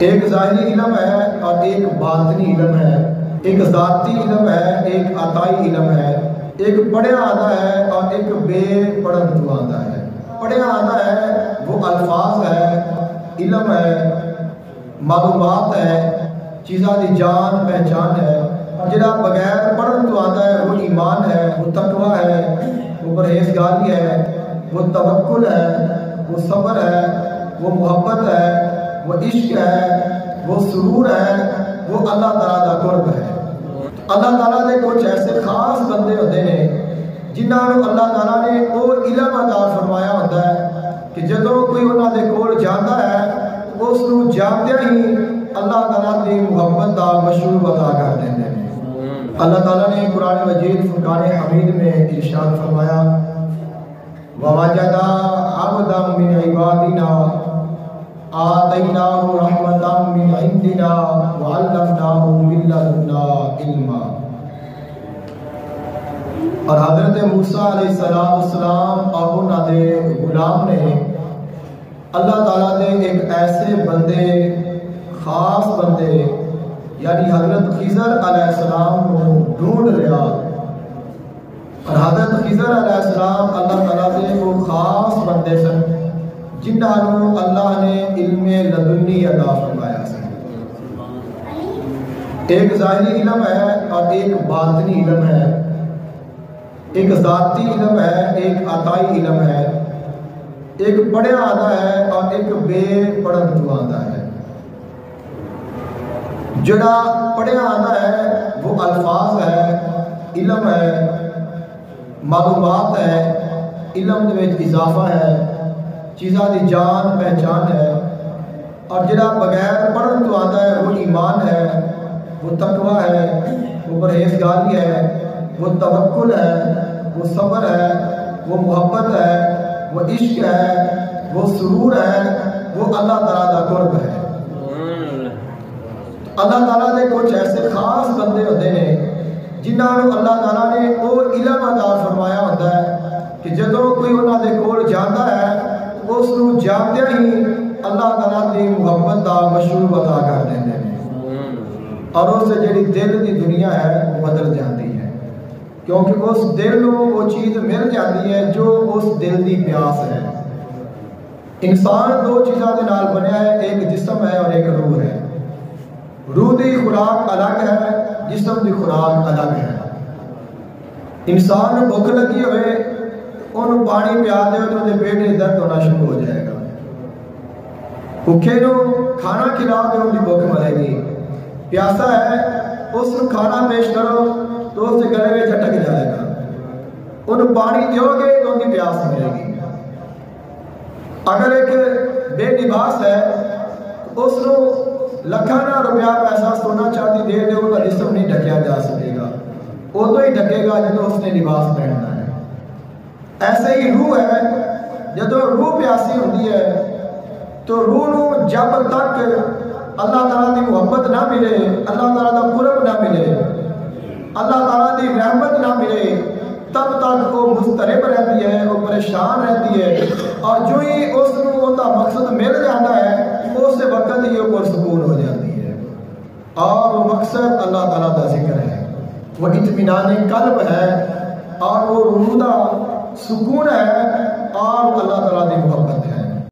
ایک ظاہری علم ہے اور ایک باطنی علم ہے، ایک ذاتی علم ہے، ایک عطائی علم ہے، ایک پڑھیا آدھا ہے اور ایک بے پڑھن تو آدھا ہے۔ پڑھیا آدھا ہے وہ الفاظ ہے، علم ہے، معلومات ہے، چیزاں دی جان پہچان ہے۔ جڑا بغیر پڑھن تو آدھا ہے وہ ایمان ہے، وہ تقوی ہے، وہ پرہیزگاری ہے، وہ توکل ہے، وہ صبر ہے، وہ محبت ہے، وہ عشق ہے، وہ سرور ہے، وہ اللہ تعالیٰ دا قرب ہے۔ اللہ تعالیٰ نے کچھ ایسے خاص بندے ہوتے ہیں جنہاں نوں اللہ تعالیٰ نے وہ علم عطا فرمایا ہوتا ہے کہ جدوں کوئی انہاں دے کول جاندا ہے اس نوں جاندیاں ہی اللہ تعالیٰ دی محبت دا مشروب عطا کر دیندے ہیں۔ اللہ تعالیٰ نے قرآن مجید فرقان حمید میں ارشاد فرمایا وَوَجَدَا عَبْدًا مِّنْ عِبَادِنَا آتَيْنَاهُ رَحْمَةً مِّنْ عِنْدِنَا وَعَلَّمْنَاهُ مِن لَّدُنَّا عِلْمًا۔ اور حضرت موسیٰ علیہ السلام اور انہاں دے غلام نے اللہ تعالیٰ نے ایک ایسے بندے، خاص بندے یعنی حضرت خضر علیہ السلام کو ڈھونڈ لیا، اور حضرت خضر علیہ السلام اللہ تعالیٰ کے وہ خاص بندے سن جنہوں اللہ نے علم لدنی عطا فرمایا سی۔ ایک ظاہری علم ہے اور ایک باطنی علم ہے، ایک ذاتی علم ہے، ایک عطائی علم ہے، ایک پڑھیا آدھا ہے اور ایک بے پڑھن تو آدھا ہے۔ جڑا پڑھیا آدھا ہے وہ الفاظ ہے، علم ہے، معلومات ہے، علم دے وچ اضافہ ہے، چیزاں دی جان پہچان ہے۔ اور جڑا بغیر پڑھن تو آتا ہے وہ ایمان ہے، وہ تقوی ہے، وہ پرہیزگاری ہے، وہ توکل ہے، وہ صبر ہے، وہ محبت ہے، وہ عشق ہے، وہ سرور ہے، وہ اللہ تعالیٰ دا قرب ہے۔ اللہ تعالیٰ نے کچھ ایسے خاص بندے ہوتے ہیں جنہاں نوں اللہ تعالیٰ نے وہ علم عطا فرمایا ہوتا ہے کہ جدوں کوئی انہاں دے کول جاندا ہے اس نوں جاندیاں ہی اللہ تعالیٰ دی محبت دا مشروب عطا کر دیندے ہیں، اور اس سے جڑی دل دی دنیا ہے وہ بدل جاتی ہے، کیونکہ اس دل نوں وہ چیز مل جاتی ہے جو اس دل دی پیاس ہے۔ انسان دو چیزاں دے نال بنیا ہے، ایک جسم ہے اور ایک روح ہے۔ روح دی خوراک الگ ہے، جسم دی خوراک الگ ہے۔ انسان بھوک لگی ہوئے انہوں پانی پیا دے تو انہوں پیٹ میں درد ہونا شروع ہو جائے گا، بھوکے نو کھانا کھلا دے ان کی بھوک مرے گی، پیاسا ہے اس کو کھانا پیش کرو تو اس کے گلے میں چٹک جائے گا، انہوں پانی دیو گے تو ان کی پیاس مرے گی۔ اگر ایک بے لباس ہے اس کو لکھانا روپیہ پیسہ سونا چاندی دے دے ان کا جسم نہیں ڈھکیا جا سکے گا، وہ تو ہی ڈھکے گا جب اس نے لباس پہننا ہے۔ ایسے ہی روح ہے، جب روح پیاسی ہوتی ہے تو روح نو جب تک اللہ تعالیٰ کی محبت نہ ملے، اللہ تعالیٰ کا قرب نہ ملے، اللہ تعالیٰ کی رحمت نہ ملے، تب تک وہ مضطرب رہتی ہے، وہ پریشان رہتی ہے، اور جو ہی اس کو مقصد مل جاتا ہے اس وقت ہی وہ پرسکون ہو جاتی ہے، اور وہ مقصد اللہ تعالیٰ کا ذکر ہے، وہ اطمینان قلب ہے، اور وہ روح کا سکون ہے، اور اللہ تعالیٰ کی محبت